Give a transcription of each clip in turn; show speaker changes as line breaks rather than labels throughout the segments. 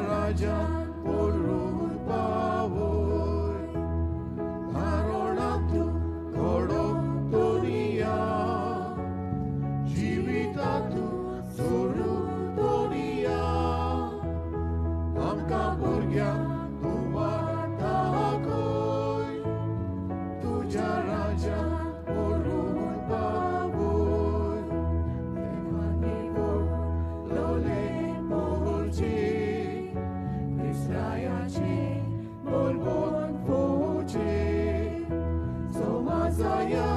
राज्यात पडून पावय हरोणातून घोडो दोनिया जिवितातून सोडू दोनिया आमकां भुरग्यांक तूं वाडटा दाखय तुज्या राज्यात पडून पावय देवानी लोले मोलचे इस्रायाचे बोलबोन पोचे समाजाया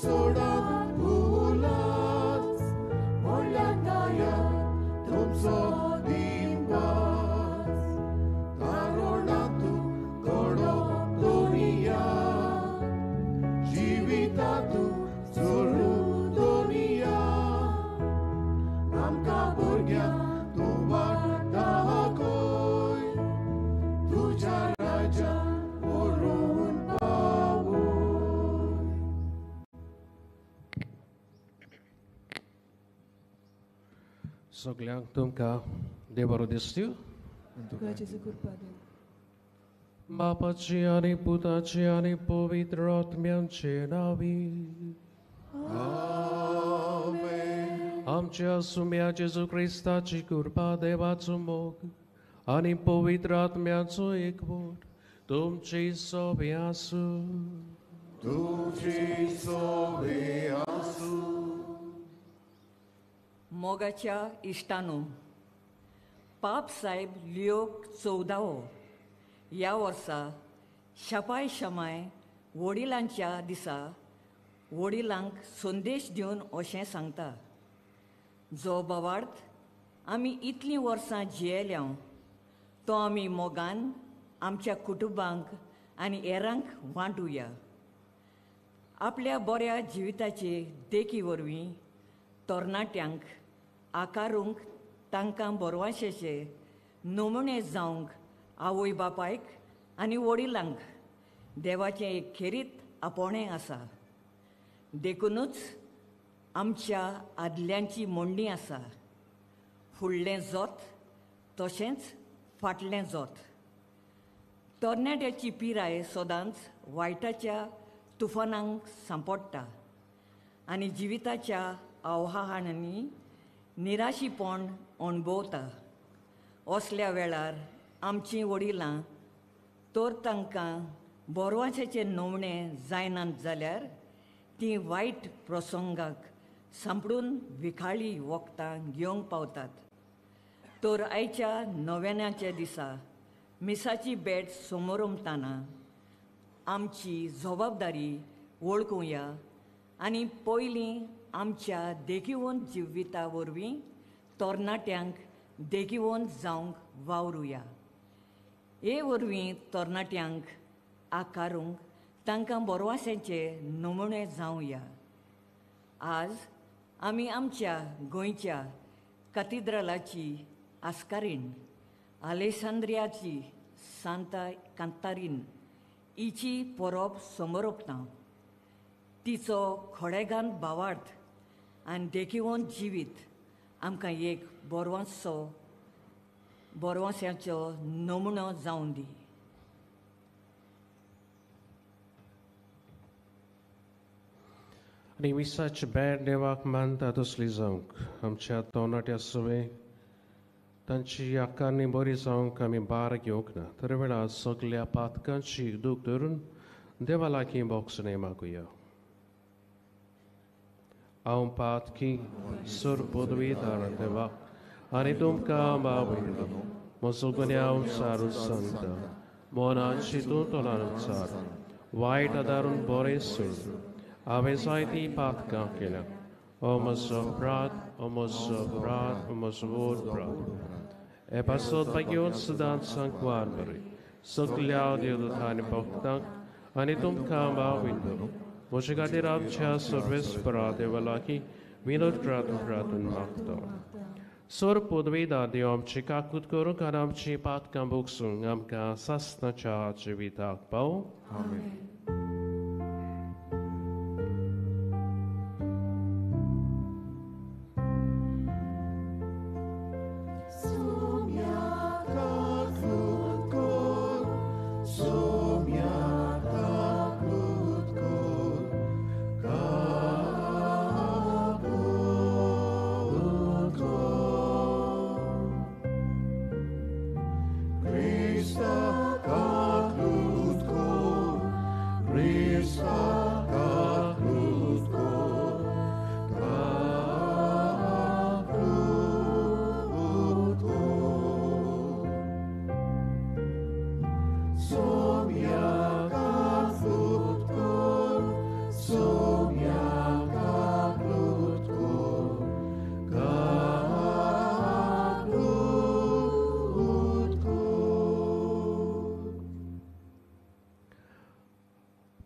सोडा भुलास मोडल्या दाया तुमचो दिवस कारोणातूं घोडो दोनिया जिवितातूं सोडू दोनिया आमकां भुरग्यांक तूं वाडटा दाखय तुज्या राज्यात पडून पावय
सगळ्यांक तुमकां देव बरो दिसत्यो
तुका जेजू कृपा देव
बापाची आनी पुताची आनी पवित्र आत्म्यांचे नावी आमच्या सुम्या जेजू क्रिस्ताची कृपा देवाचो मोग आनी पवित्र आत्म्याचो एकवट तुमची सोबे आसूं
तुझी सोबे आसूं
मोगाच्या इश्टानो पाप साहेब लिओ 14 ह्या वर्सा शपाय शमाय वडिलांच्या दिसा वडिलांक संदेश दिवन अशें सांगता जो बोवार्थ आमी इतलीं वर्सां जियेल्या तो आमी मोगान आमच्या कुटुंबांक आनी हेरांक वांटुया आपल्या बऱ्या जिविताचे देखी वरवीं तरणाट्यांक आकारूंक तांकां बोरवाशेचे नमुणे जावंक आवय बापायक आनी वडिलांक देवाचें एक खेरीत आपोणें आसा देखूनच आमच्या आदल्यांची मोडणी आसा फुडलें जोत तशेंच फाटलें जोत तरणाट्याची पिराय सदांच वायटाच्या तुफानांक सांपडटा आनी जिविताच्या आव्हानांनी निराशीपण अणभवता असल्या वेळार आमचीं वडिलां तर तांकां बोरवांचेचे नमणे जायनात जाल्यार तीं वायट प्रसंगाक सांपडून विखाळी वखदां घेवंक पावतात तर आयच्या नव्यान्याच्या दिसा मिसाची भेट समोर उमतना आमची जबाबदारी वळखुया आनी पयलीं आमच्या देखीवन जिविता वरवीं तरणाट्यांक देखीवन जावंक वावरुया हे वरवीं तरणाट्यांक आकारूंक तांकां बोरवासेचे नमुणे जावया आज आमी आमच्या गोंयच्या कॅथिड्रलाची आस्कारीण आलेसांद्रियाची सांता कांतारीन हिची परब समोर ओपता तिचो खोडेगान भावार्थ आनी देखीवन जिवीत आमकां एक बोरवांस्याचो नमुनो जावन दी
आनी मिसाची भेट देवाक मानता तसली जावंक आमच्या तरणाट्या सवे तांची आकांनी बरी जावंक आमी बार घेवंक ना तर वेळार सगल्या पातकांची दूख धरून देवा लागीं बोगसणे मागुया हांव पातकी सुर पदवीदार देवाक आनी तुमकां बावयता म्हजो गुन्यांव सारू सांगता मोनाची तूं तोलानुसार वायट आदारून बरें सोड हांवें जायतीं पातकां केल्या ओ म्हजो प्रात ओ म्हजो प्रात ओ म्हजो वोट प्रात हे पासत घेवन सदांच सांकवार बरें सगल्या देवदूतांनी भक्तांक आनी तुमकां बावयता म्हजे खातीर आमच्या सर्वेस्परा देवा लागीं विनोद प्रार्थून मागता सोर पदवीदार देव आमची काकूत करूंक आनी आमची पातकां भोगसूंक आमकां सासणाच्या जिविताक पावो
Sumia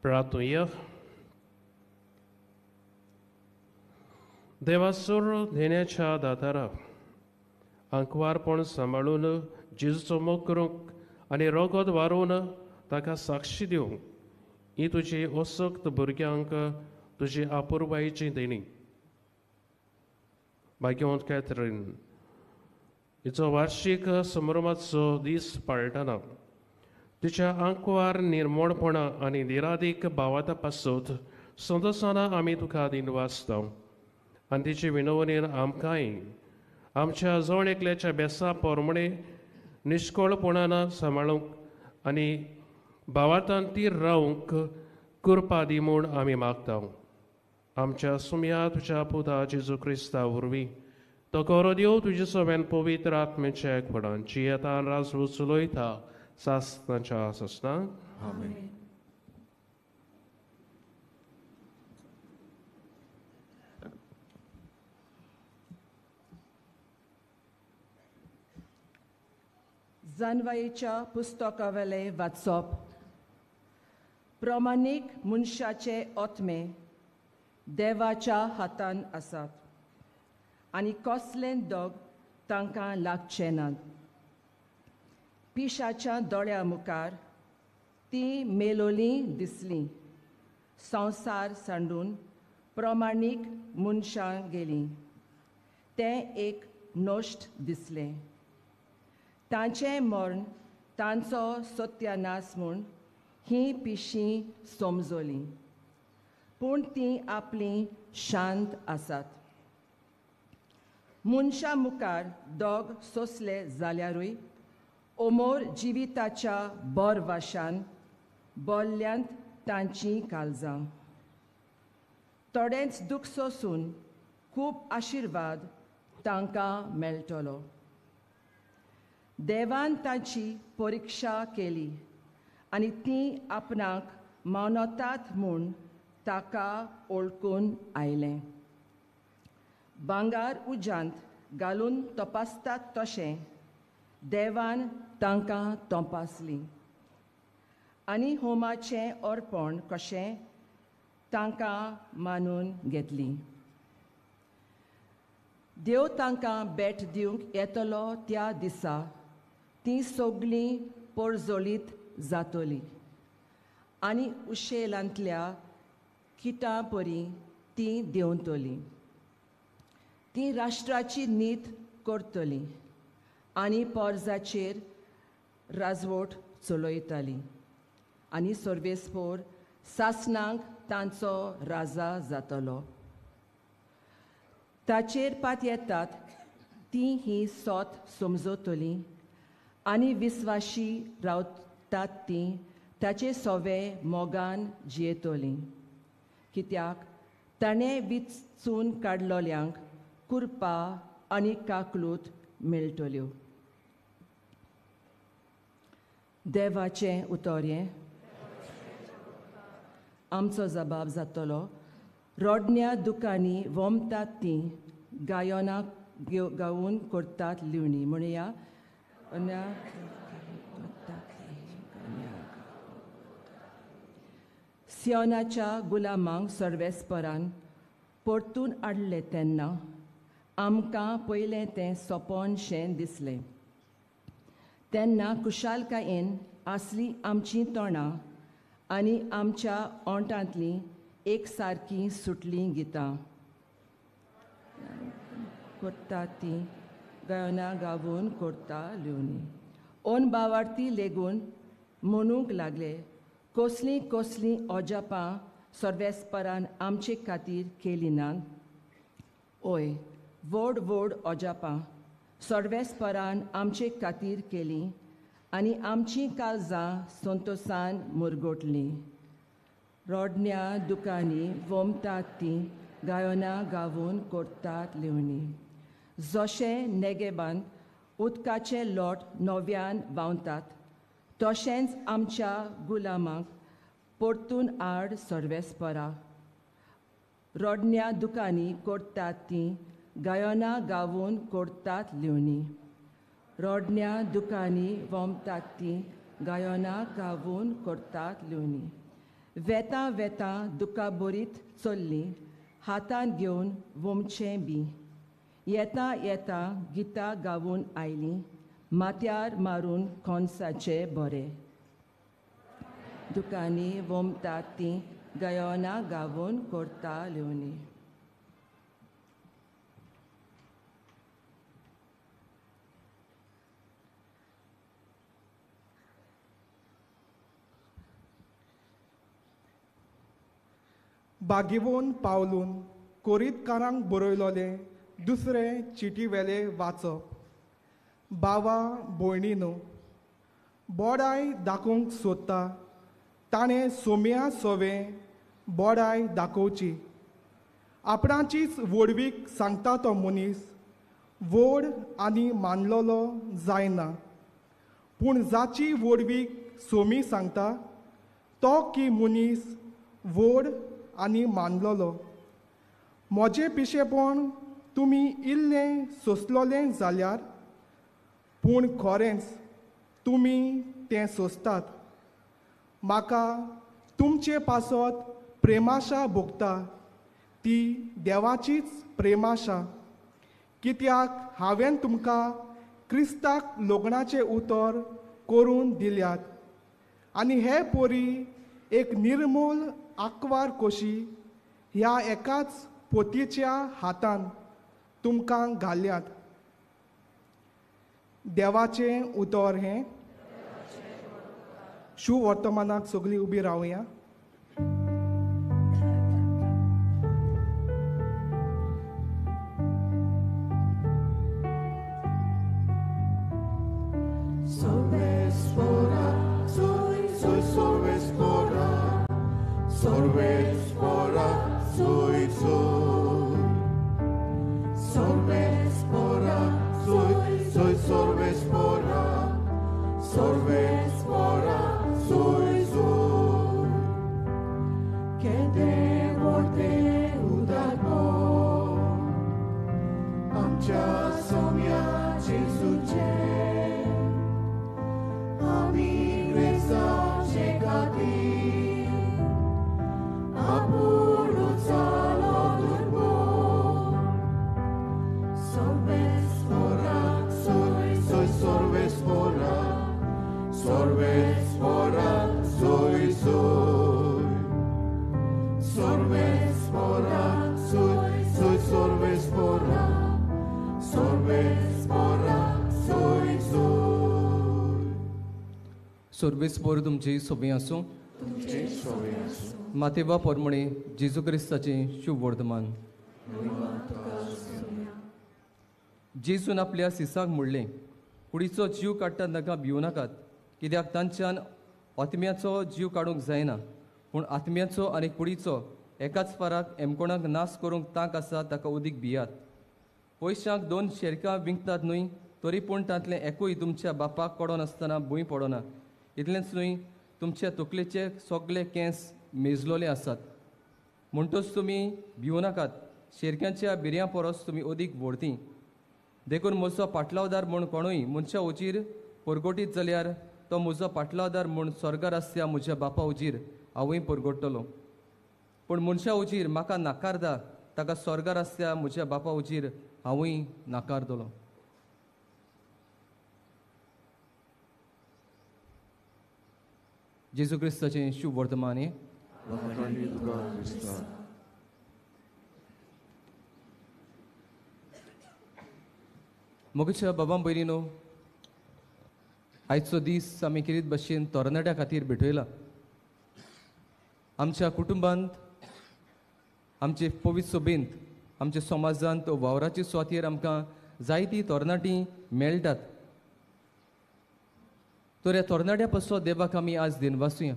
प्रार्थूया. देवासूर देण्याच्या दातारा अंकवारपण सांबाळून जेजूचो मोग करूंक आनी रोगोत वारोवन ताका साक्षी दिवंक ही तुजी ओसक्त भुरग्यांक तुजी आपुरबायेची देणी. भाग्यवंत कॅथरीन हिचो वार्षिक समारंभाचो दीस पाळटना तिच्या आंकवार निर्मळपणा आनी निरादीक भावाता पासत संतोसाना आमी तुका दिनवासता आनी तिचे विनवणेन आमकांय आमच्या जण एकल्याच्या बेसा पोरमणे निश्कोळपणान सांबाळूंक आनी भावातान ती रावंक कृपा दी म्हूण आमी मागता. आमच्या सुम्या तुज्या पुता जेजू क्रिस्ता वरवीं तो कोरो देव तुजे सोबेन पवित्र आत्मेच्या एकपणांची येता रास उचलयता सासनाच्या ससनांक.
आमेन.
जानवायेच्या पुस्तकावेले वाचप. प्रमाणीक मनशाचे आत्मे देवाच्या हातान आसात आनी कसलें दोग तांकां लागचें नात. पिशाच्या दोळ्या मुखार ती मेलोलीं दिसलीं. संवसार सांडून प्रमाणीक मनशां गेलीं. तें एक नश्ट दिसलें. तांचें मरण तांचो सत्यानास म्हूण ही पिशीं समजली. पूण तीं आपलीं शांत आसात. मनशा मुखार दोग सोंसले जाल्यारूय अमोर जिविताच्या बोरवाशान बोल्ल्यांत तांचीं काळजां. थोडेंच दूख सोंसून खूब आशिर्वाद तांकां मेळटलो. देवान तांची परिक्षा केली आनी तीं आपणाक मानतात म्हूण ताका ओळखून आयलें. भांगार उज्यांत घालून तपासतात तशें देवान तांकां तपासलीं आनी होमाचें अर्पण कशें तांकां मानून घेतलीं. देव तांकां भेट दिवंक येतलो त्या दिसा तीं सगळीं परजोलीत जातलीं आनी उशेलांतल्या किटां परी तीं देंवतलीं. तीं राष्ट्राची नीत करतलीं आनी पोरजाचेर राजवट चलयतलीं आनी सर्वेस्पोर सासणांक तांचो राजा जातलो. ताचेर पात येतात तीं ही सोत समजतलीं आनी विस्वाशी रावतात तीं ताचे सोवे मोगान जियेतलीं. कित्याक ताणें विचून काडलोल्यांक कृपा आनी काकलूत मेळटल्यो. देवाचें उतोर्यें. आमचो जबाब जातलो. रोडण्या दुकानी वोमतात तीं गायोनां गावून करतात लिवणी. म्हणया सियोनाच्या गुलामांक सर्वेस्परान परतून हाडले तेन्ना आमकां पयलें तें सोंपोनशें दिसलें. तेन्ना कुशालकायेन आसलीं आमचीं तोंडां आनी आमच्या ओंठांतलीं एक सारकीं सुटलीं गितां. करता तीं गायोनां गावून करता लिवणी. ओन बावार्थी लेगून म्हणूंक लागले, कसलीं कसलीं ओजापां सर्वेस्परान आमचे खातीर केलीं नात. ओय, व्हड व्हड ओजापां सर्वेस्परान आमचे खातीर केलीं आनी आमचीं काळजां संतोशान मुरगोटलीं. रोडण्या दुकानी वोमतात तीं गायोना गावून कोरतात लिवनी. जशें नेगेबांत उदकाचे लोट नव्यान व्हांवतात, तशेंच आमच्या गुलामांक परतून आड सर्वेस्परा. रोडण्या दुकानी कोरतात तीं गायोना गावून कोरतात लिवनी. रोडण्या दुकानी वोमतात तीं गायोना गावून कोरतात लिवनी. वेता वेता दुका बरीत चल्लीं, हातान घेवन वोमचें बी. येता येता गितां गावून आयलीं, माथ्यार मारून खोंसाचे बरें. दुकानी वोमतात तीं गायोना गावून कोरता लिवनी.
बागेवून पावलून कोरीतकारांक बरयलोले दुसरे चिटी वेले वाचप. बावा भयणीनो, बोडाय दाखोवंक सोदता ताणें सोम्या सोवें बोडाय दाखोवची. आपणाचीच व्हडवीक सांगता तो मनीस व्हड आनी मानलोलो जायना. पूण जाची व्हडवीक सोमी सांगता तो की मनीस व्हड आनी मानलोलो. म्हजें पिशेपण तुमी इल्लें सोंसलोलें जाल्यार, पूण खरेंच तुमी तें सोंसतात. म्हाका तुमचे पासत प्रेमाशा भोगता ती देवाचीच प्रेमाशा. कित्याक हांवें तुमकां क्रिस्ताक लोगणाचें उतर करून दिल्यात, आनी हे पोरी एक निर्मूल आंकवार कशी ह्या एकाच पोतयेच्या हातान तुमकां घाल्यात. देवाचें उतर हें. शुभ वर्तमानाक सगळीं उबी रावया.
सोर्वेस पोर तुमची सोबी आसूं. मातेवा पोरमणी जेजू क्रिस्ताचें शुभ वर्तमान. जेजून आपल्या सिसाक म्हणलें, कुडीचो जीव काडटा ताका भिवू नाकात, कित्याक तांच्यान आत्म्याचो जीव काडूंक जायना, पूण आत्म्याचो आनी कुडीचो एकाच फाराक एमकोणाक नाश करूंक तांक आसा ताका उदीक भियात. पयशांक 2 शेरकां विकतात न्हय, तरी पूण तांतलें एकूय तुमच्या बापाक कोडो नासतना भूंय पडना. इतलेंच न्हय, तुमच्या तकलेचे सगळे केंस मेजलोले आसात. म्हणटच तुमी भिवू नाकात. शेरक्यांच्या बिऱ्यां परस तुमी अदीक व्हडतीं. देखून म्हजो पाटलावदार म्हूण कोणूय मनशा उजीर परगोटीत जाल्यार तो म्हजो पाटलावदार म्हूण स्वर्गार आसल्या म्हज्या बापा उजीर हांवूय परगोडटलो. पूण मनशा उजीर म्हाका नाकारता ताका स्वर्गार आसल्या म्हज्या बापा उजीर हांवूय नाकारतलो. जेजू क्रिस्ताचें शुभ वर्तमान. मोगच्या बाबा भयणीनो, आयचो दीस आमी कितें भाशेन तरणाट्या खातीर भेटयला. आमच्या कुटुंबांत, आमचे पवित्र सभेंत, आमच्या समाजांत वावराच्या सुवातेर आमकां जायतीं तरणाटीं मेळटात. तर ह्या तरणाट्या पासो देवाक आमी आज दिनवासुया.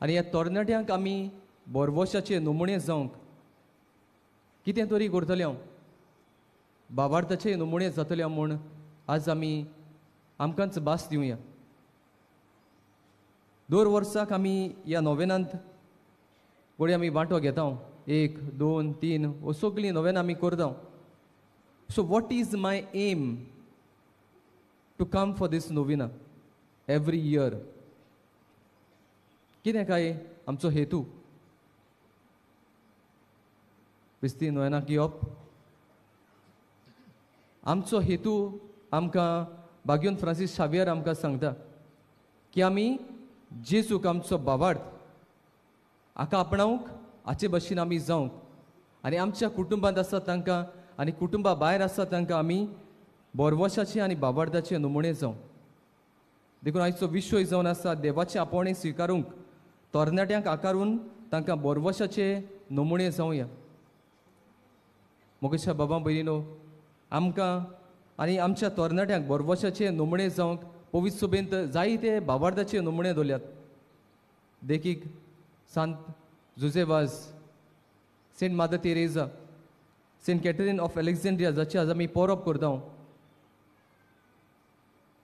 आनी ह्या तरणाट्यांक आमी बोरवोशाचे नमुणे जावंक कितें तरी करतले हांव भावार्थाचे नमुणे जातले म्हूण आज आमी आमकांच भास दिवया. दर वर्साक आमी ह्या नोवेनांत घोडी आमी वांटो घेता 1, 2, 3 वो सगळीं नोवेनां आमी करता. So what is my aim to come for these novena every year? कितें काय आमचो हेतू? बेस्ती नोवेनाक येवप आमचो हेतू आमकां भाग्योन फ्रांसीस शावियर आमकां सांगता की आमी जेजूक आमचो भावार्थ हाका आपणावंक हाचे भाशेन आमी जावंक आनी आमच्या कुटुंबांत आसा तांकां आनी कुटुंबा भायर आसा तांकां आमी बोरवोशाचे आनी भावार्थाचे नमुणे जावं. देखून आयचो विशय जावन आसा देवाचे आपोवणे स्विकारूंक तरणाट्यांक आकारून तांकां बोरवोशाचे नमुणे जावया. मोगेच्या बाबा भयणीनो, आमकां आनी आमच्या तरणाट्यांक बोरवोशाचे नमुणे जावंक पवित्र सभेंत जायते भावार्थाचे नमुणे दवरल्यात. देखीक सांत जुझेवाज, saint mother Teresa, saint Catherine of Alexandria जाचे आज आमी पोरब करता,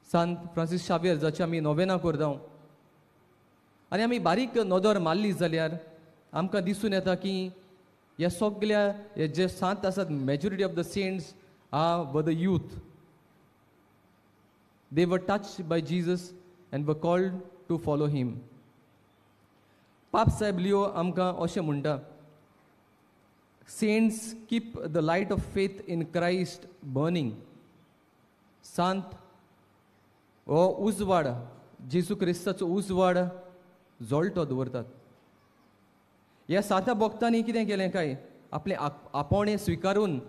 सांत फ्रांसीस शावियर जाचे आमी नोवेना करता आनी आमी बारीक नदर मारली जाल्यार आमकां दिसून येता की ह्या सगळ्या जे सांत आसात majority of the saints were the youth. They were touched by Jesus and were called to follow him. पाप साहेब लिओ आमकां अशें म्हणटा, saints keep the light of faith in Christ burning. सांत हो उजवाड जेजू क्रिस्ताचो उजवाड जोळटो दवरतात. ह्या 7 भक्तांनी कितें केलें काय, आपलें आपोवणें स्विकारून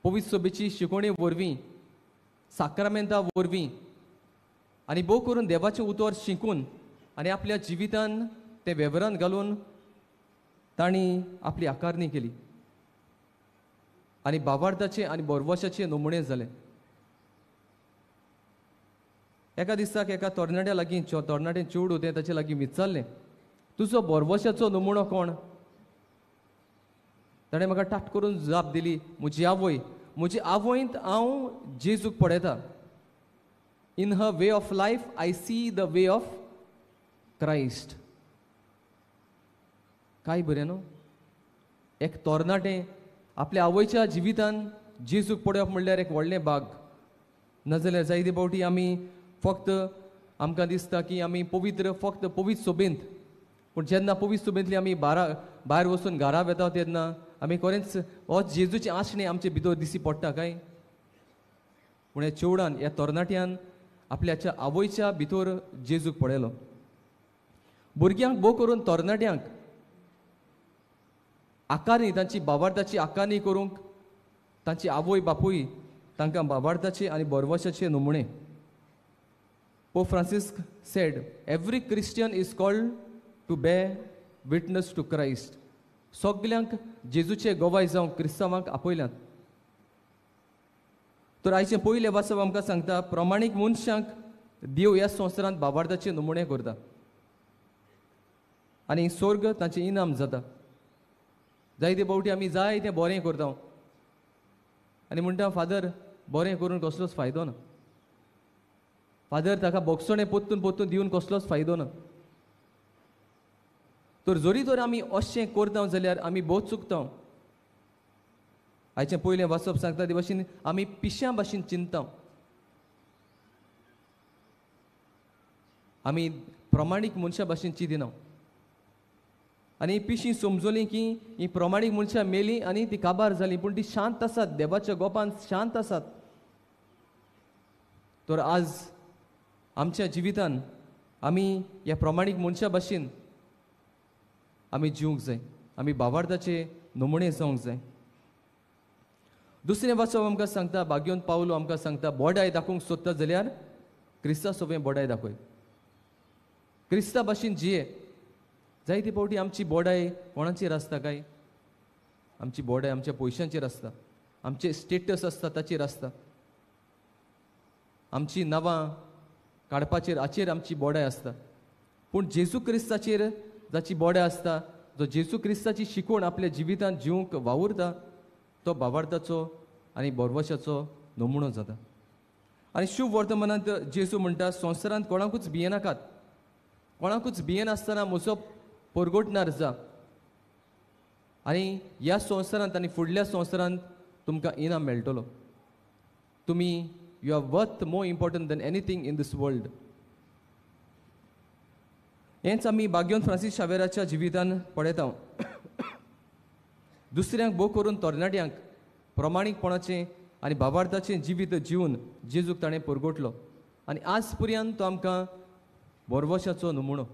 पवित्र सभेची शिकवणी वरवीं साक्रामेंता वरवीं आनी भोव करून देवाचें उतर शिकून आनी आपल्या जिवितान ते वेव्हारान घालून तांणी आपली आकारणी केली आनी भावार्थाचे आनी बोरवोशाचे नमुणे जाले. एका दिसाक एका तरणाट्या लागीं तरणाटें चेडूं होतें ताचे लागीं विचारलें, तुजो बोरवोशाचो नमुणो कोण? ताणें म्हाका टाट करून जाप दिली, म्हजी आवय. म्हजे आवयंत हांव जेजूक पळयता. In her way of life I see the way of Christ. काय बरें न्हू? एक तरणाटें आपल्या आवयच्या जिवितान जेजूक पळोवप म्हणल्यार एक व्हडलें भाग. नाजाल्यार जायते फावटी आमी फक्त आमकां दिसता की आमी फक्त पवित्र सभेंत, पूण जेन्ना पवित्र सभेंतली आमी भायर वचून घरा वेता तेन्ना आमी खरेंच हो जेजूचे आशणे आमचे भितर दिसी पडटा काय? पूण ह्या चेवडान, ह्या तरणाट्यान आपल्याच्या आवयच्या भितर जेजूक पळयलो. भुरग्यांक भोव करून तरणाट्यांक आकारणी, तांची भावार्थाची आकारणी करूंक तांची आवय बापूय तांकां भावार्थाचे आनी बोरवोशाचे नमुणे. Pope Francis said, every Christian is called to bear witness to Christ. सगल्यांक जेजूचे गवाय जावंक क्रिस्तांवांक आपयल्यात. तर आयचें पयलें वाचप आमकां सांगता, प्रमाणीक मनशांक देव ह्या संवसारांत भावार्थाचे नमुणे करता आनी स्वर्ग तांचें इनाम जाता. जायते फावटी आमी जाय तें बरें करता आनी म्हणटा, फादर बरें करून कसलोच फायदो ना. फादर ताका बोगसणें पोत्तून दिवन कसलोच फायदो ना. तर जरी तर आमी अशें करता जाल्यार आमी भोव चुकता. आयचें पयलें वाचप सांगता ते भाशेन आमी पिश्यां भाशेन चिंतता. आमी प्रमाणीक मनशा भाशेन चिंतिना आनी पिशीं समजली की ही प्रमाणीक मनशां मेली आनी ती काबार जाली, पूण ती शांत आसात, देवाच्या गोपान शांत आसात. तर आज आमच्या जिवितान आमी ह्या प्रमाणीक मनशा भाशेन आमी जिवंक जाय, आमी भावार्थाचे नमुणे जावंक जाय. दुसरें वाचप आमकां सांगता, भाग्योन पावलो आमकां सांगता, बोडाय दाखोवंक सोदता जाल्यार क्रिस्ता सभेन बोडाय दाखय. क्रिस्ता भाशेन जिये. जायते फावटी आमची बोडाय कोणाचेर आसता काय? आमची बोडाय आमच्या पयशांचेर आसता, आमचे स्टेटस आसता ताचेर आसता, आमची नांवां काडपाचेर हाचेर आमची बोडाय आसता. पूण जेजू क्रिस्ताचेर जाची बोडे आसता, जो जेजू क्रिस्ताची शिकवण आपल्या जिवितांत जिवंक वावुरता, तो भावार्थाचो आनी बोरवशाचो नमुनो जाता. आनी शुभ वर्तमानांत जेजू म्हणटा, संवसारांत कोणाकूच भियेनाकात, कोणाकूच भियेनासतना म्हजो परगोटणार जा. आनी ह्या संवसारांत आनी फुडल्या संवसारांत तुमकां इनाम मेळटलो. तुमी you are worth more important than anything in this world. हेंच आमी भाग्योन फ्रांसीस शावेराच्या जिवितान पळयता. दुसऱ्यांक भोव करून तरणाट्यांक प्रमाणीकपणाचें आनी भावार्थाचें जिवीत जिवन जेजूक ताणें परगोटलो. आनी आज पर्यंत तो आमकां बोरवशाचो नमुनो.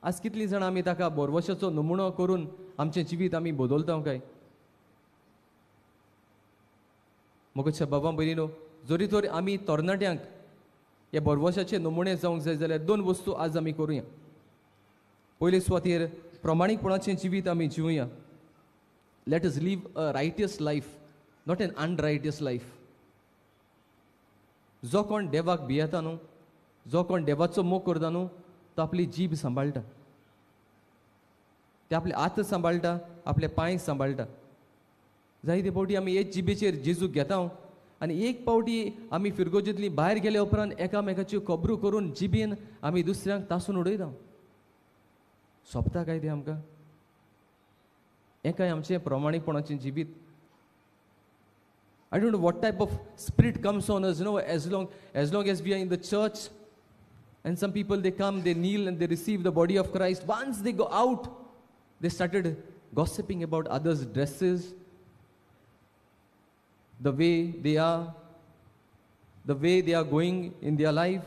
आज कितलीं जाणां आमी ताका बोरवशाचो नमुनो करून आमचें जिवीत आमी बदलता काय? मोगच्या बाबा भयणीनो, जरी तर आमी तरणाट्यांक हे बोरवशाचे नमुणे जावंक जाय जाल्यार 2 वस्तू आज आमी करुया. पयले सुवातेर प्रमाणीकपणाचें जिवीत आमी जिवुया. Let us live a righteous life, not an unrighteous life. जो कोण देवाक भियेता न्हू, जो कोण देवाचो मोग करता न्हू, तो आपली जीब सांबाळटा, ते आपले हात सांबाळटा, आपले पांय सांबाळटा. जायते फावटी आमी हेच जिबेचेर जेजूक घेता आनी एक फावटी आमी फिरगोजेंतली भायर गेले उपरांत एकामेकाच्यो खबरो करून जिबेन आमी दुसऱ्यांक तासून उडयता. सोंपता काय तें आमकां? हें काय आमचें प्रमाणीकपणाचें जिवीत? I don't know what type of spirit comes on us, as long as we are in the church, and some people, they come, they kneel and they receive the body of Christ. Once they go out, they started gossiping about others' dresses, the way they are going in their life.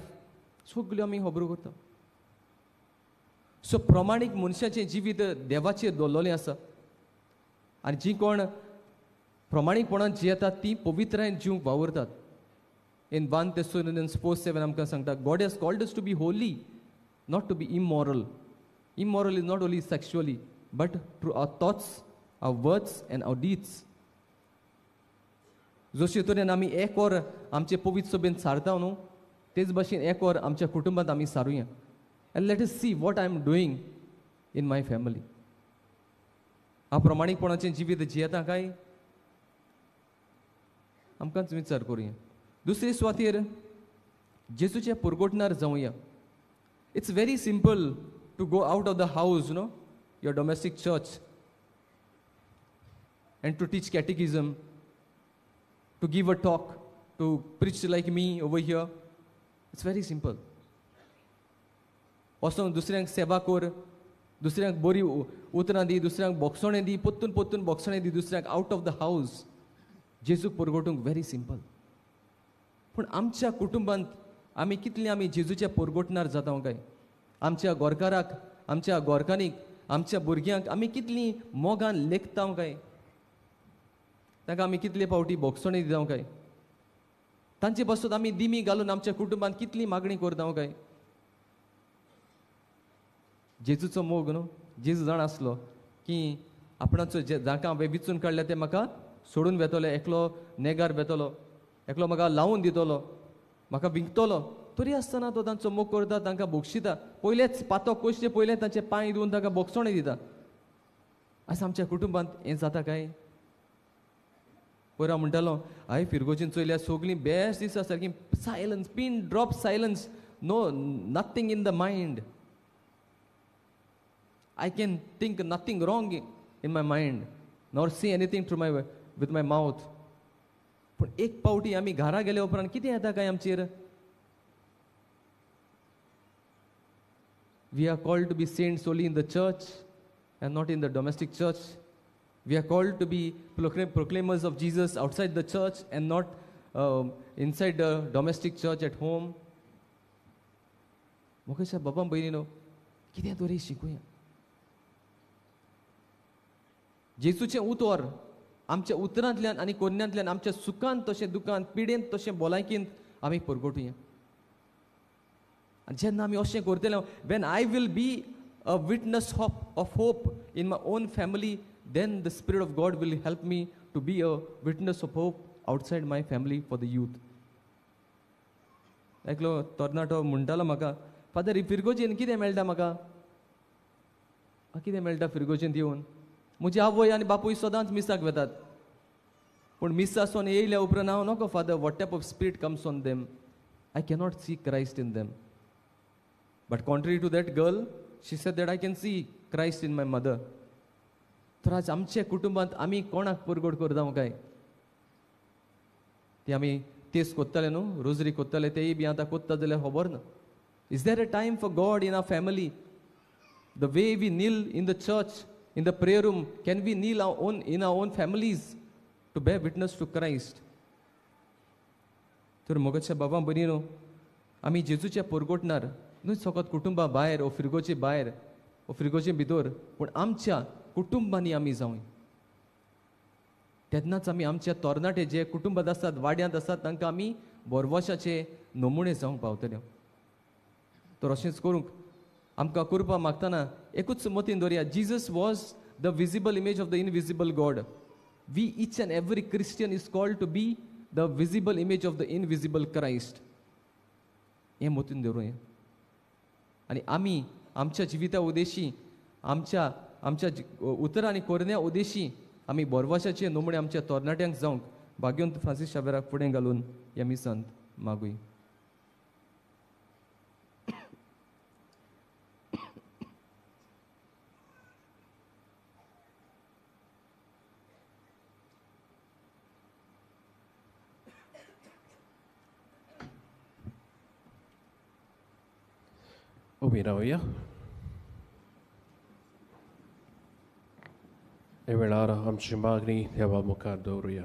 सगळ्यो आमी खबरो करता. So प्रमाणीक मनशाचें जिवीत देवाचेर दवरलेलें आसा. आनी जी कोण प्रमाणीकपणान जियेतात ती पवित्रायेन जिवंक वावुरतात. In 1 Thessalonians 4:7 आमकां सांगता, God has called us to be holy, not to be immoral. Immoral is not only sexually, but through our thoughts, our words and our deeds. जशे तरेन आमी एक वर आमचे पवित्र सभेन सारता न्हू, तेच भाशेन एक वर आमच्या कुटुंबांत आमी सारुया. And let us see what I am doing in my family. हांव प्रमाणीकपणाचें जिवीत जियेता काय? आमकांच विचार करुया. दुसरे सुवातेर जेजूचे परगोटणार जावया. It's very simple to go out of the house, your domestic church, and to teach catechism, to give a talk, to preach like me over here. It's very simple. वचून दुसऱ्यांक सेवा कर, दुसऱ्यांक बरी उतरां दी, दुसऱ्यांक बोगसोणें दी, पोत्तून बोगसोणें दी दुसऱ्यांक आउट ऑफ द हाऊस. जेजूक परगोटूंक व्हेरी सिंपल. पूण आमच्या कुटुंबांत आमी कितलीं आमी जेजूच्या परगोटणार जाता काय? आमच्या गोरकाराक, आमच्या गोरकानीक, आमच्या भुरग्यांक आमी कितलीं मोगान लेखता काय? ताका आमी कितले फावटी बोगसोणें दिता काय? तांचे पासून आमी दिमी घालून आमच्या कुटुंबांत कितली मागणी करता काय? जेजूचो मोग न्हू. जेजू जाण आसलो की आपणाचो जाका हांवें विचून काडल्या ते म्हाका सोडून वेतलो, एकलो नेगार वेतलो, एकलो म्हाका लावून दितलो, म्हाका विकतलो. तरी आसतना तो तांचो मोग करता, तांकां बोगशिता. पयलेच पातोक कोशचे पयले तांचे पांय धुवन तांकां बोगसोणें दिता. आयज आमच्या कुटुंबांत हें जाता काय? पयर हांव म्हणटालो, हांवें फिरगोजीन चोयल्या सगळीं बेस्ट दिसा सारकी silence, pin drop silence, no nothing in the mind. I can think nothing wrong in my mind, nor say anything with my mouth. पण एक पावटी आमी घरा गेले उपरांत कितें येता काय आमचेर? We are called to be saints only in the church and not in the domestic church. We are called to be proclaimers of Jesus outside the church and not inside the domestic church at home. मोकेशा बाबा भयणीनो, कितें तरी शिकुया. जेजूचें उतर आमच्या उतरांतल्यान आनी कोन्यांतल्यान आमच्या सुखांत तशें दुखांत, पिडेंत तशें भलायकेंत आमी परगोटुया. आनी जेन्ना आमी अशें करतले, when I will be a witness of hope in my own family, then the spirit of God will help me to be a witness of hope outside my family for the youth. एकलो तरणाटो म्हणटालो म्हाका, father फिरगोजेन कितें मेळटा म्हाका? कितें मेळटा फिरगोचें दिवन. म्हजी आवय आनी बापूय सदांच मिसाक वेतात, पूण मिस आसोन येयल्या उपरांत हांव नॉको father what type of spirit comes on them, I cannot see Christ in them. But contrary to that girl, she said that I can see Christ in my mother. तर आज आमच्या कुटुंबांत आमी कोणाक परगोड करता काय? ती आमी तेच कोत्ताले न्हू, रोजरी कोत्ताले तेय बी आतां कोत्ता जाल्यार खबर ना. Is there a time for God in our family? The way we kneel in the church, in the prayer room, can we kneel in our own families to bear witness to Christ? तर मोगाच्या बाबा बरी न्हू, आमी जेजूच्या परगोटणार न्हू फकत कुटुंबा भायर ओ फिरगोचे भायर ओ फिरगोचे भितर, पूण आमच्या कुटुंबांनी आमी जावं. तेन्नाच आमी आमच्या तोरणाटे जे कुटुंबांत आसात, वाड्यांत आसात, तांकां आमी बोरवोशाचे नमुणे जावंक पावतले. तर अशेंच करूंक आमकां करपा मागतना एकूच मतीन दवरया, Jesus was the visible image of the invisible God. We each and every Christian is called to be the visible image of the invisible Christ. हें मतीन दवरूया. आनी आमी आमच्या जिविता उद्देशी, आमच्या उतरां आनी कोरन्या उद्देशी आमी बोरवाशाचे नमुणे आमच्या तरणाट्यांक जावंक भाग्यवंत फ्रांसीस शावेराक फुडें घालून ह्या मिसांत मागूय.
उबी रावया. हे वेळार आमची मागणी देवा मुखार दवरुया.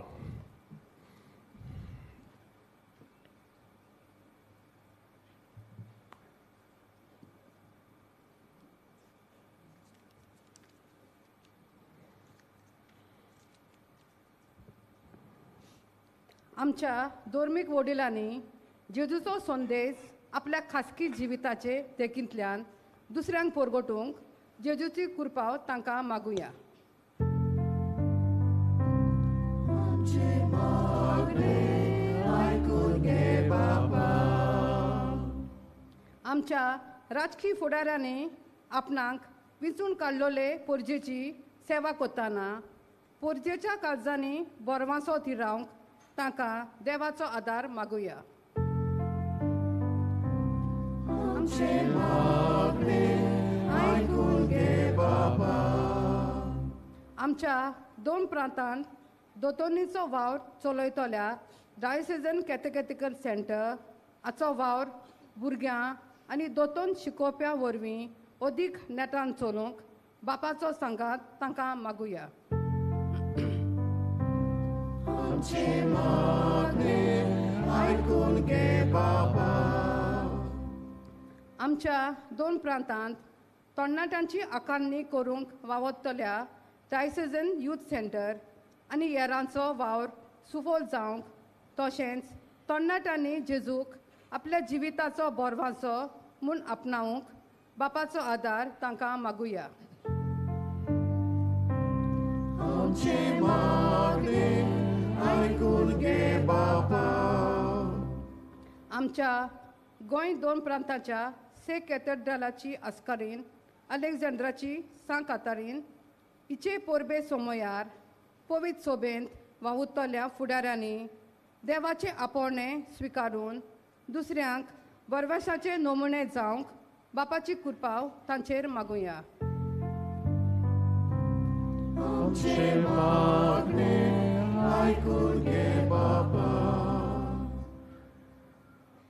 आमच्या धर्मीक वडिलांनी जेजूचो संदेश आपल्या खासगी जिविताचे देखींतल्यान दुसऱ्यांक परगटूंक जेजूची कृपा तांकां मागुया. आमच्या राजकीय फुडाऱ्यांनी आपणाक विंचून काडलोले पोरजेची सेवा करतना पोरजेच्या काळजांनी बोरवांचो थिरावंक तांकां देवाचो आदार मागुया. आमच्या 2 प्रांतांत दोतोरनीचो वावर चलयतल्या डायसेजन कॅथेकेटिकल सेंटर हाचो वावर भुरग्यां आनी दोतोन शिकोवप्यां वरवीं अदीक नेटान चलोवंक बापाचो सांगात तांकां मागुया. आमच्या 2 प्रांतांत तरणाट्यांची आकारणी करूंक वावरतल्या डायसेजन यूथ सेंटर आनी हेरांचो वावर सुफोल जावंक, तशेंच तरणाट्यांनी जेजूक आपल्या जिविताचो बोरवांचो म्हूण आपणावंक बापाचो आदार तांकां मागुया. आमच्या गोंय 2 प्रांताच्या से कॅथेड्रलाची आस्कारीन अलेक्झांड्राची सांत कातारीन हिचे पोरबे सोमयार पवित्र सोबेंत वावुरतल्या फुडाऱ्यांनी देवाचे आपोवणे स्विकारून दुसऱ्यांक बोरवाशाचे नमुणे जावंक बापाची कृपा तांचेर मागुया.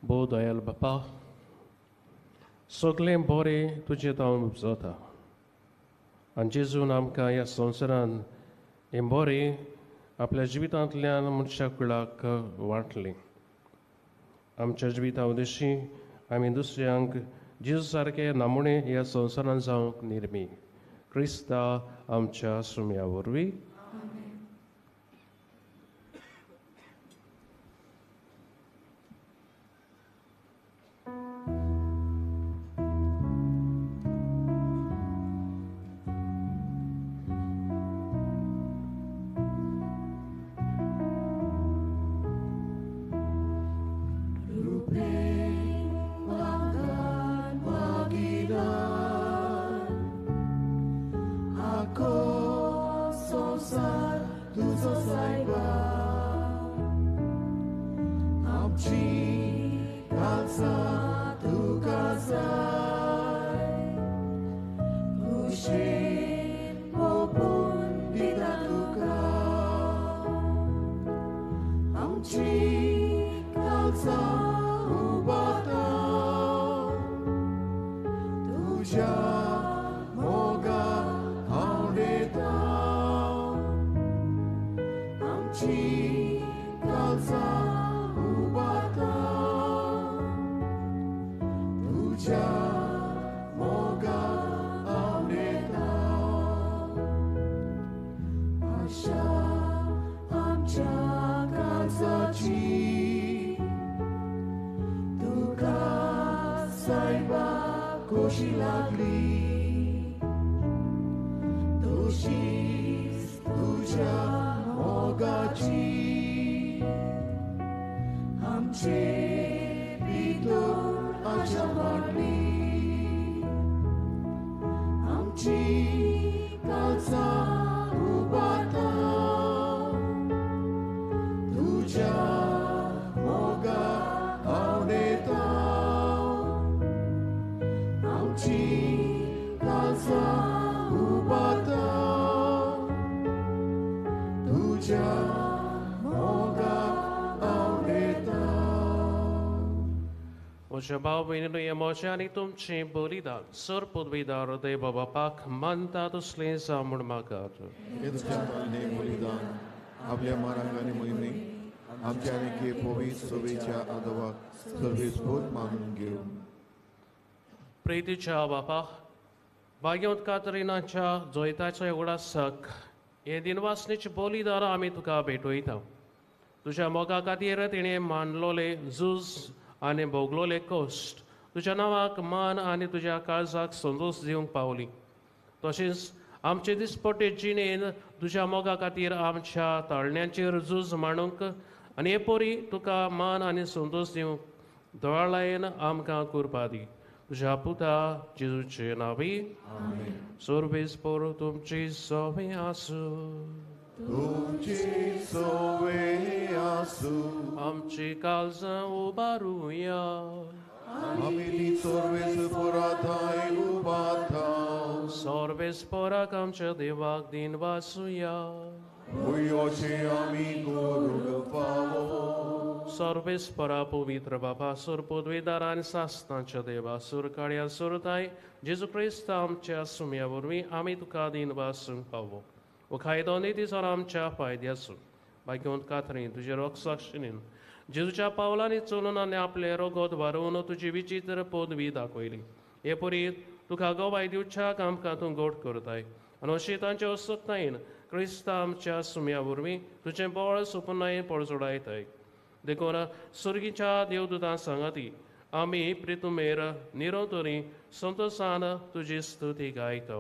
बो दयाल बापा, सगळें बरें तुजें हांव उपजता आनी जेजून आमकां ह्या संवसारान हें बरें आपल्या जिवितांतल्यान मनशा कुळाक वांटलें. आमच्या जिविता उद्देशी आमी दुसऱ्यांक जेजू सारके नमुणे ह्या संवसारान जावंक निर्मी. क्रिस्ता आमच्या सुम्या वरवीं.
Kushir popun dita tuka Amchi kalsa ubata Tuja moga aureta Amchi kalsa ubata Tuja moga आमच्या काळजाची तुका सायबा कशी लागली तशीच तुझ्या मोगाची आमचे भितर आशा वाढली आमची काळजां उबारता तुझ्या मोगा आवडेता आमची काळजां उबारता तुझ्या Moga आवडेता
Oce bałwin emozioni tumci bolidan, sur podvidar de babapak mantatus lenza murmagato.
तुझ्या तालने बलिदान आपल्या मारांगाने मोहिमे आमच्या अनेके पवित्र सोबेच्या आदवाक सर्वेस्फोट मानून घेऊ
प्रीतीच्या बापा भाग्यवंत कातरिनाच्या जोयताच्या एवढा सक हे दिनवासनेची बलिदान आम्ही तुका भेटयता तुझ्या मोगा खातीर तिणें मानलोले झूज आनी भोगलोले कश्ट तुज्या नांवाक मान आनी तुज्या काळजाक संतोश दिवंक पावली तशेंच आमचे दिसपटे जिणेन तुज्या मोगा खातीर आमच्या ताळण्यांचेर झूज मांडूंक आनी हे पोरी तुका मान आनी संतोश दिवंक दोळायेन आमकां करपा दी तुज्या पुता जेजूचे नांवी सोर्बेस पोर तुमची सवे आसूं
तुमची सोवे आसूं
आमची काळजां उबारुया
आमी सोर्वेस पोराथाय उबाथा
सोर्बेस पोराक आमच्या देवाक दिन वासुया
भुयोचे आमी गोरुड पावो
सोर्बेस पोरा पवित्र बाबा सुर पदवीदार आनी सासनांच्या देवा सुर काळ्या सुरताय जेजू क्रिस्त आमच्या सुम्या वरवीं आमी तुका दिन वासूंक पावो खायदो नितीसर आमच्या फायद्यासून भाग्यवंत कातरीन तुजे रोगसाक्षीन जेजूच्या पावलांनी चलून आनी आपले रोगोत वारून तुजी विचित्र पदवी दाखयली हे परी तुका गोवाय दिवच्याक आमकां तूं गोड करताय आनी अशी तांचे असोत्तायेन क्रिस्त आमच्या सुम्या वरवीं तुजें बोळ सुपनाय पडजोडायताय देखून सुर्गीच्या देवदूतां सांगाती आमी प्रितुमेर निरंतरी संतोशान तुजी स्तुती गायता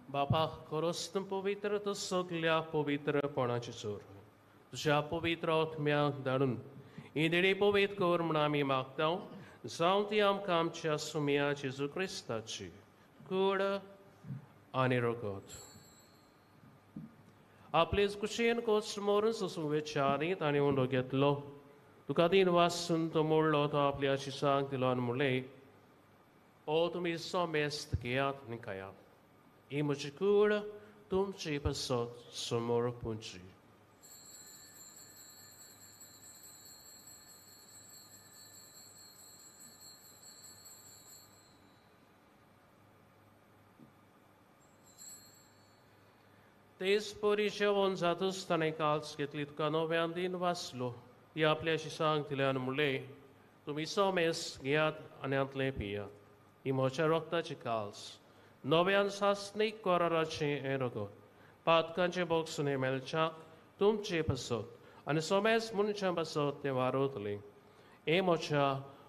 बापा खरोच पवित्र तो सगल्या पवित्रपणाची चोर तुझ्या पवित्र आत्म्याक धाडून ही देणी पवित्र कर म्हण आमी मागता जावं ती आमकां आमच्या सुम्या जेजू क्रिस्ताची कूड आणि रगत. आपलेच कुशेन कोस्ट मोरून ससून विचारीत आणि उंडो घेतलो. तुका दिन वाचून तो मोडलो तो आपल्या शिशांक दिलो आणि म्हणले, ओ तुम्ही सोमेस्त घेयात आणि खायात. ही म्हजी कूड तुमची पसत समोर पुंची. तेच पोरी जेवण जात असताना काल्स घेतली. तुका नव्यान दिन वाचलो. ती आपल्याशी सांगतले आणि म्हणले, तुम्ही सोमेस घेयात आणि आंतले पियात. ही म्हज्या रक्ताची काल्स नव्यान सासनीक कराराचे हें रगत. पातकांचे बोगसुने मेलच्याक तुमचे पसत आनी सोमेस मनशा पसत ते वारोतले. हे म्हज्या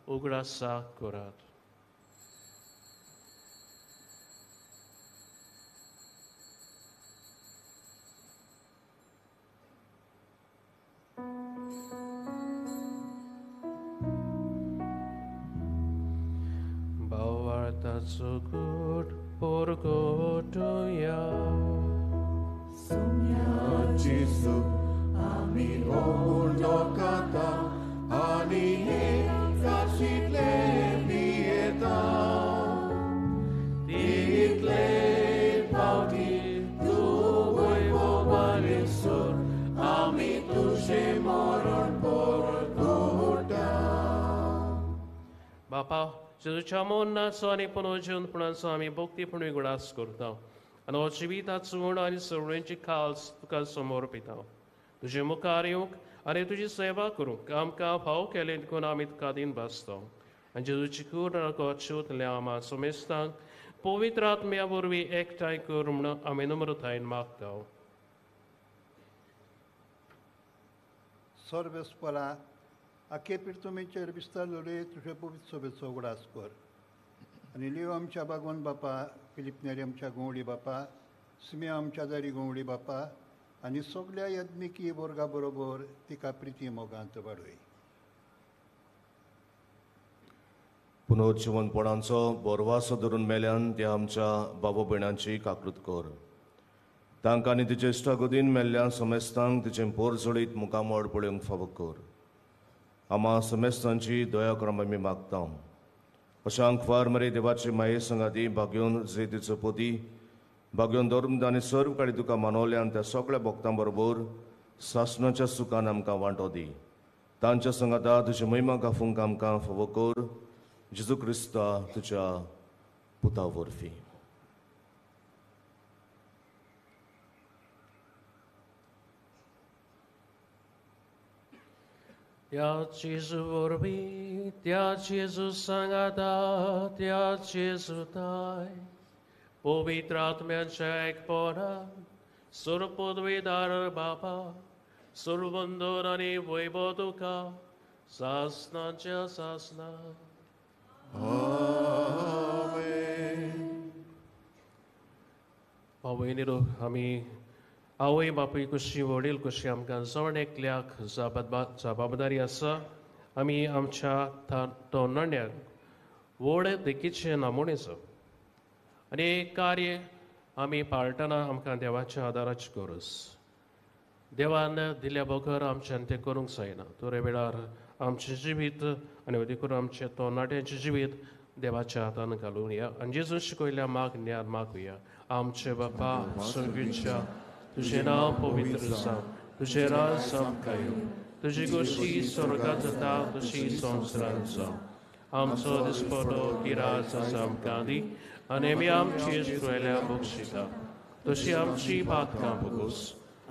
उगडासा करात. Bawartazo good porgotoya.
Jesu, amin ournokata, ani kasitle pieta. Title pauti tu voivo marisur, ami tu shemoron porgota.
Bapa, जेजूच्या मोन्नाचो आनी पुनर्जीवनपणाचो आमी भक्तीपणी गुणास करता. आनी हो जिविताचो गुण आनी सगळ्यांची खास तुका समोर पिता. तुजे मुखार येवंक आनी तुजी सेवा करूंक आमकां फाव केलें देखून आमी तुका दिन भासता. आनी जेजूची कूड रगत शिवतले आमा सोमेस्तांक पवित्र आत्म्या वरवीं एकठांय कर म्हूण आमी नम्रतायेन मागता.
Sorvespala, akeepirtumicha erbistalore tuše povitsoveco ugraskor. Ani liu amcha bagon bapa, Filipneri amcha gongli bapa, Smi amcha dari gongli bapa, ani soglia yadniki borga borobor tika priti moganta badoi.
पुनर्जीवनपणांचो बोरवासो धरून मेल्यान त्या आमच्या बाबा भयणांची काकृत कर. तांकां आनी तिचे इश्टागोदीन मेल्ल्या समेस्तांक तिचें पोर जोडीत मुखामोड पळोवंक फावो कर. आमा समेस्तांची दया क्रम आमी मागता. अशांक फार मरे देवाची माये संगाती भाग्योन जेतीचो पोती भाग्योन धर्म आनी सर्व काडी तुका मानवल्यान त्या सगळ्या भक्तां बरोबर सासणाच्या सुखान आमकां वांटो दी. तांच्या संगाता तुजे महिमा गाफूंक आमकां फावो कर. जेजू क्रिस्ता तुज्या पुता वरवीं.
त्या जेजू वरवीं त्या जेजू सांगाता त्या जेजू ताय पवित्र आत्म्याच्या एकपणान सर्व पदवीदार बापा सर्व बंदर आनी वैभव तुका सासणाच्या सासना. आवयनीरो आमी आवय बापूय कशी वडील कशी आमकां जण एकल्याक जबाबदारी आसा. आमी आमच्या तरणाट्यांक व्हड देखीचे नमुनेचो आनी कार्य आमी पाळटना आमकां देवाच्या आदाराची गरज. देवान दिल्या बगर आमच्यान तें करूंक जायना. थोड्या वेळार आमचें जिवीत आनी अदी करून आमच्या तरणाट्यांचें जिवीत देवाच्या हातान घालून या आनी जेजून शिकयल्या मागण्यान मागुया. आमचे बापा स्वर्गीच्या तुझें नांव पवित्र जावं. तुजें राज आमकां येवं. तुजी गोशी स्वर्गांत जाता तशी संवसारांत जावं. आमचो दिसपतो गिराज आसा आमकां दी आनी आमी आमची इश्टायल्या बक्षिता तशी आमची पातकां भोगूस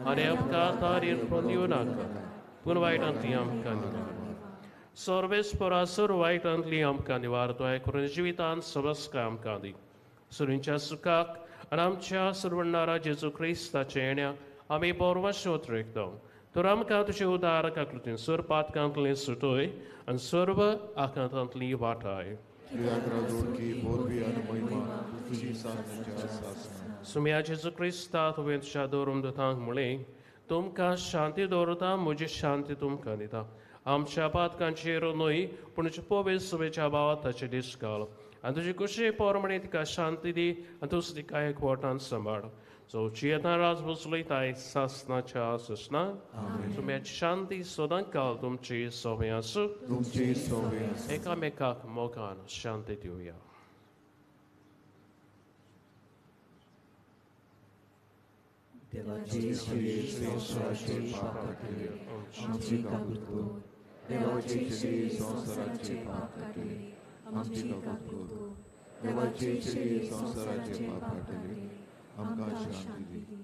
आनी आमकां तारीर दिवं नाका पूण वायटांतली आमकां निवार. सर्वेस्परा सर्व वायटांतली आमकां निवार. दोय करून जिवितांत सबस्का आमकां दी. सुरींच्या सुखाक आनी आमच्या सर्वणारा जेजू क्रिस्ताच्या येण्याक आमी बोरवा शोध रेखता. तर आमकां तुजे उदारक आकृतीन सर्व पातकांतली सुटोय आनी सर्व आकांतांतली वाटाय. सुम्या जेजू क्रिस्ता तुवें तुज्या दवरून दोतांक म्हळें तुमकां शांती दवरता म्हजी शांती तुमकां दिता. आमच्या पातकांचेर न्हय पूण पवित्र सुवेच्या भावात ताचे दीस घाल आनी तुजी कुशी पोरमणी तिका शांती दी आनी तूं तिका एकवटान सांबाळ सो चेतना राज बसलयताय सासनाच्या सुसना तुमची शांती सदां काल तुमची सोबे आसूं
तुमची सोबे आसूं.
एकामेकाक मोगान शांती दिवया.
देवाची श्री संसाराचे पाप काटले आमची काकुतो देवाचे श्री संसाराचे पाप काटले आमची काकुतो देवाचे श्री संसाराचे पाप काटले आमकां शांती दी.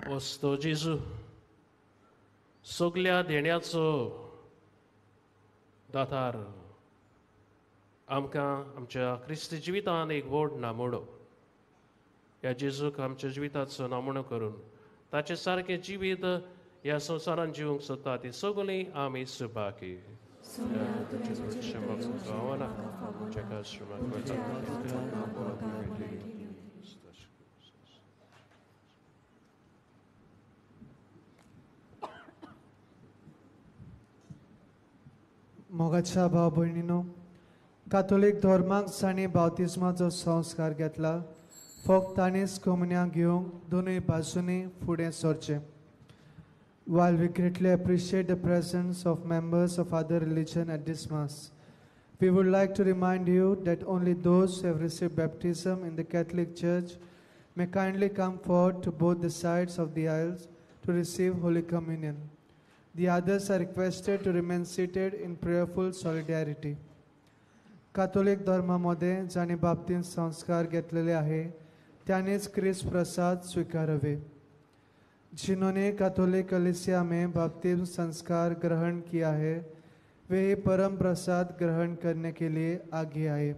वस्तो जेजू सगल्या देण्याचो दातार आमकां आमच्या क्रिस्ती जिवितान एक व्हड नामोडो ह्या जेजूक आमच्या जिविताचो नामोणो करून ताचे सारकें जिवीत ह्या संवसारान जिवंक सोदता ती सगळीं आमी सुभागी
मोगाच्या भाव भयणीनो कातोलीक धर्माक जाणीं बावतिस्माचो संस्कार घेतला फक्त ताणीच कमन्याक घेवंक दोनूय बाजूंनी फुडें सरचें. While we greatly appreciate the presence of members of other religion at this Mass, we would like to remind you that only those who have received baptism in the Catholic Church may kindly come forward to both the sides of the aisles to receive Holy Communion. The others are requested to remain seated in prayerful solidarity. कातोलिक धर्मामध्ये ज्याने बाप्तीन संस्कार घेतलेले आहे त्यानेच ख्रिस्त प्रसाद स्वीकारावे. जिन्होंने Catholic कलीसिया में बपतिस्म संस्कार ग्रहण किया है वे परम प्रसाद ग्रहण करने के लिए आगे आए.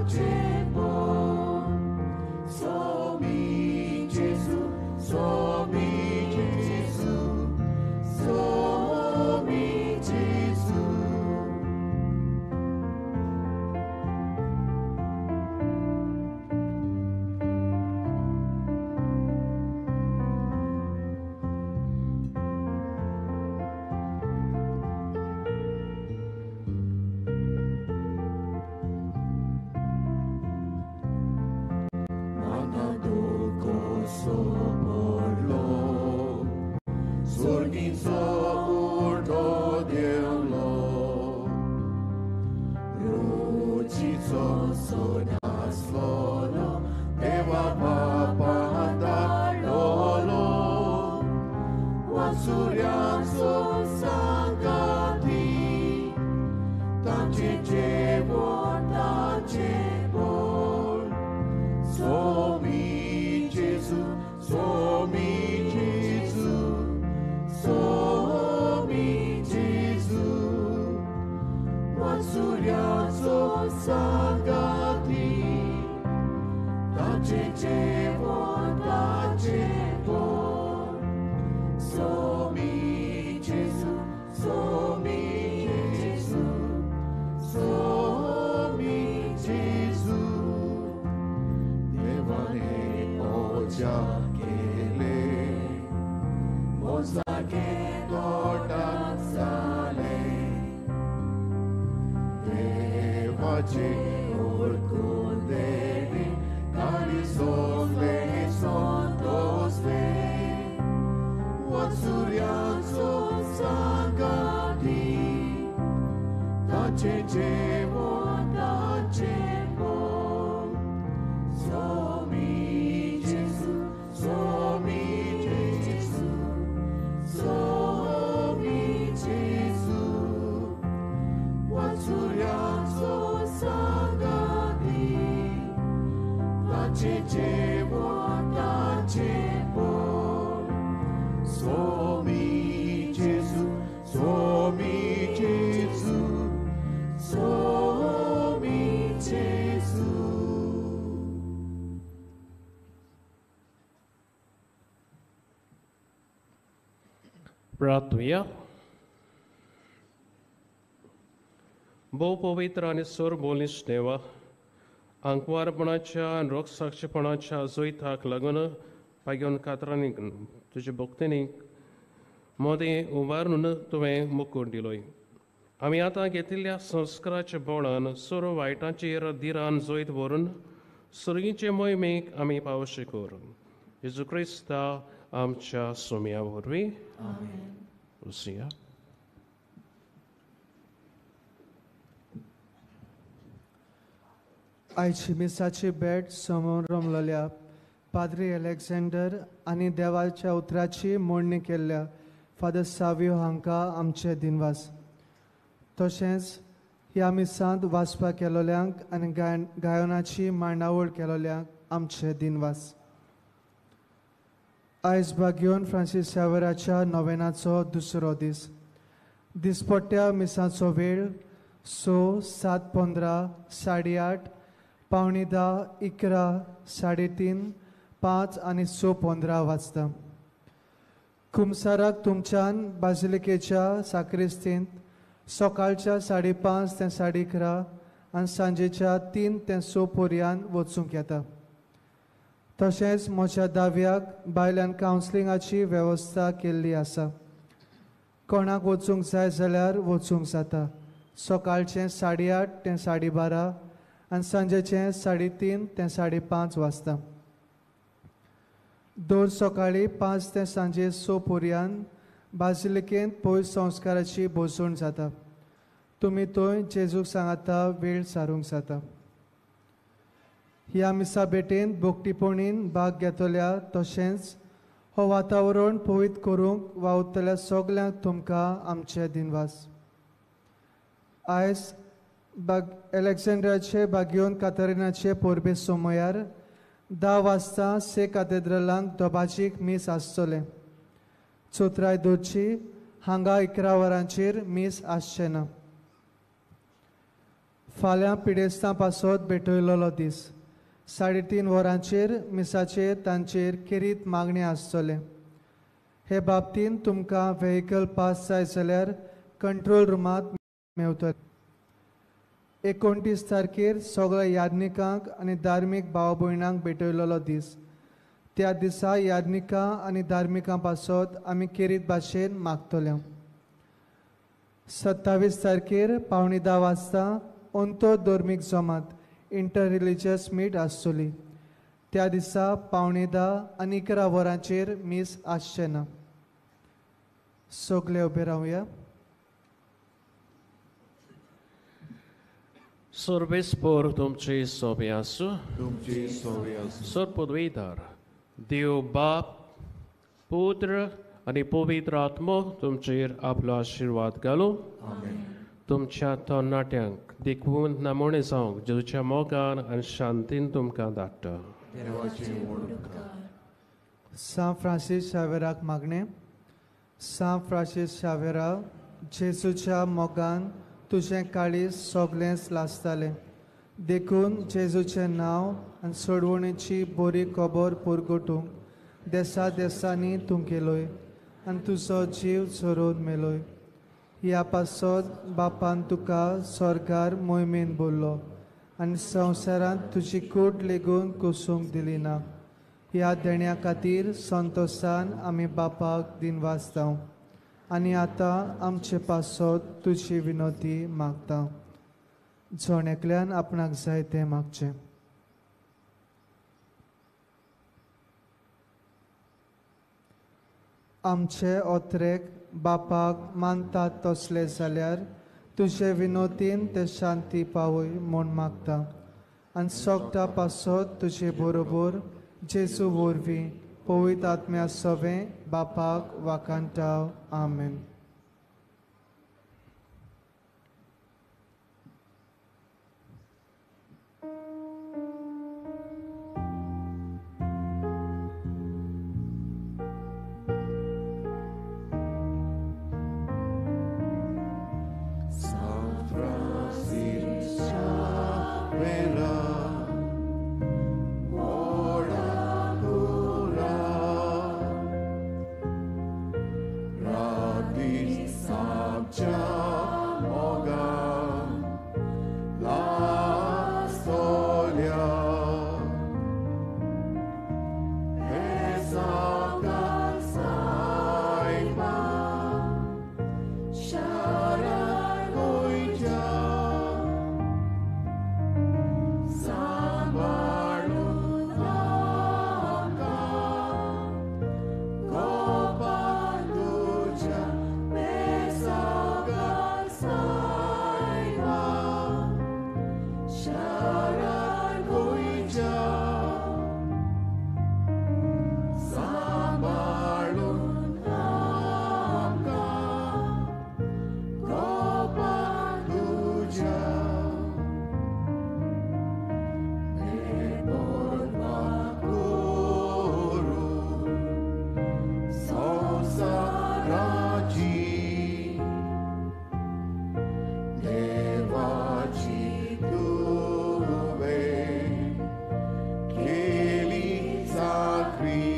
Dace,
मोजा केले मोजाचे तोटात जाले देवाचे ओळखून देणे ताणी सोंगले संतोषले वाचुर्याचो सांगाती ताचे जेवण ताचे बोल स्वामी जेसू स्वामी जेसू स्वामी जेसू वाचुर्याचो सांगाती ताचे जेवण ताचे बोल स्वामी जेसू स्वामी जेसू स्वामी जेसू
प्रार्थूया. भोव पवित्र आणि सोर बोलिश देवा, अंकवारपणाच्या आणि रोगसाक्षीपणाच्या जोयताक लागून पाग्योन कातरांनी तुझे भक्तींनी मोदें उबारून तुवें मुकूट दिलोय. आमी आतां घेतिल्ल्या संस्काराच्या बोडान सोर वायटाचेर धिरान जोयत व्हरून सुर्गीचे मोहिमेक आमी पावशे कर. जेजू क्रिस्ता आमच्या सोम्या वरवीं. उसिया.
आयची मिसाची भेट समोर रमलेल्या पाद्री अलेक्झांडर आनी देवाच्या उतराची मोडणी केल्ल्या फादर सावियो हांकां आमचे दिनवास. तशेंच ह्या मिसांत वाचपाक केलोल्यांक आनी गायनाची मांडावळ केलोल्यांक आमचे दिनवास. आयज भाग्योन फ्रांसीस शावेराच्या नोवेनाचो दुसरो दीस. दिसपट्ट्या मिसाचो वेळ 6, 7:15, 8:30, 9:15, 11, 3:30, 5 आनी 6:15 वाजता. कुमसाराक तुमच्यान बाजिलिकेच्या साक्रिस्तींत सकाळच्या 5:30 ते 11:30 आनी सांजेच्या 3 ते 6 पर्यंत वचूंक येता. तशेंच म्हज्या दाव्याक बायलां कावन्सिलिंगाची वेवस्था केल्ली आसा. कोणाक वचूंक जाय जाल्यार वचूंक जाता. सकाळचें 8:30 ते 12:30 आनी सांजेचें 3:30 ते 5:30 वाजता. दर सकाळीं 5 ते सांजे 6 पर्यंत बाजिलिकेंत पयस संस्काराची बसवण जाता. तुमी थंय जेजूक सांगाता वेळ सारूंक जाता. ह्या मिसा भेटेंत भोगटीपणीन भाग घेतल्या तशेंच हो वातावरण पवित्र करूंक वावुरतल्या सगल्यांक तुमकां आमचे दिनवास. आयज अलेक्झांड्राचे भाग्योन कातरिनाचे परबे सोमयार 10 वाजता से कॅथेड्रलांत दोबाचीक मीस आसतले. चोत्राय दोरची हांगा 11 वरांचेर मीस आसचे ना. फाल्यां पिडेस्तां पासत भेटयलोलो दीस 3:30 वरांचेर मिसाचेर तांचेर केरीत मागणी आसतले. हे बाबतींत तुमकां व्हेकल पास जाय जाल्यार कंट्रोल रुमांत मेवतले. 29 तारखेर सगळ्या याज्ञिकांक आनी धार्मीक भाव भयणांक भेटयलोलो दीस. त्या दिसा याज्ञिकां आनी धार्मिकां पासत आमी केरीत भाशेन मागतले. 27 तारखेर 9:15 वाजता अंतो धर्मीक जमात इंटर रिलिजियस मीट आसतली. त्या दिसा 9:15 आनी 11 वरांचेर मीस आसचे ना. सगळे उबे रावया.
Sorbespor तुमचे सोबे आसूं.
तुमची सोबे आसूं.
सोर पदवीदार देव बाप पुत्र आनी पवित्र आत्मो तुमचेर आपलो आशिर्वाद घालूं. तुमच्या तरणाट्यांक देखून नमुणे जावंक जेजूच्या मोगान आनी शांतीन तुमकां धाडटा.
सान फ्रांसीस शावेराक मागणे. सान फ्रांसीस शावेरा, जेजूच्या मोगान तुझें काळीज सगळेंच लासतालें. देखून जेजूचें नांव आनी सोडवणेची बरी खबर पुरगटूंक देसा देसांनी तूं केलोय आनी तुजो जीव चोरून मेलोय. ह्या पासत बापान तुका स्वर्गार मोहिमेन बोल्लो आनी संवसारांत तुजी कूड लेगून कुसूंक दिली ना. ह्या देण्या खातीर संतोशान आमी बापाक दिन वाचता आनी आतां आमचे पासत तुजी विनोती मागता. जोण आपणाक जाय तें मागचें. आमचे ओत्रेक बापाक मानतात तसले जाल्यार तुजे विनोतीन ते शांती पावय म्हूण मागता आनी सोगता पासत तुजे बरोबर जेजू वरवीं पवित्र आत्म्या सवें बापाक वाकांटाव. आमेन.
Free.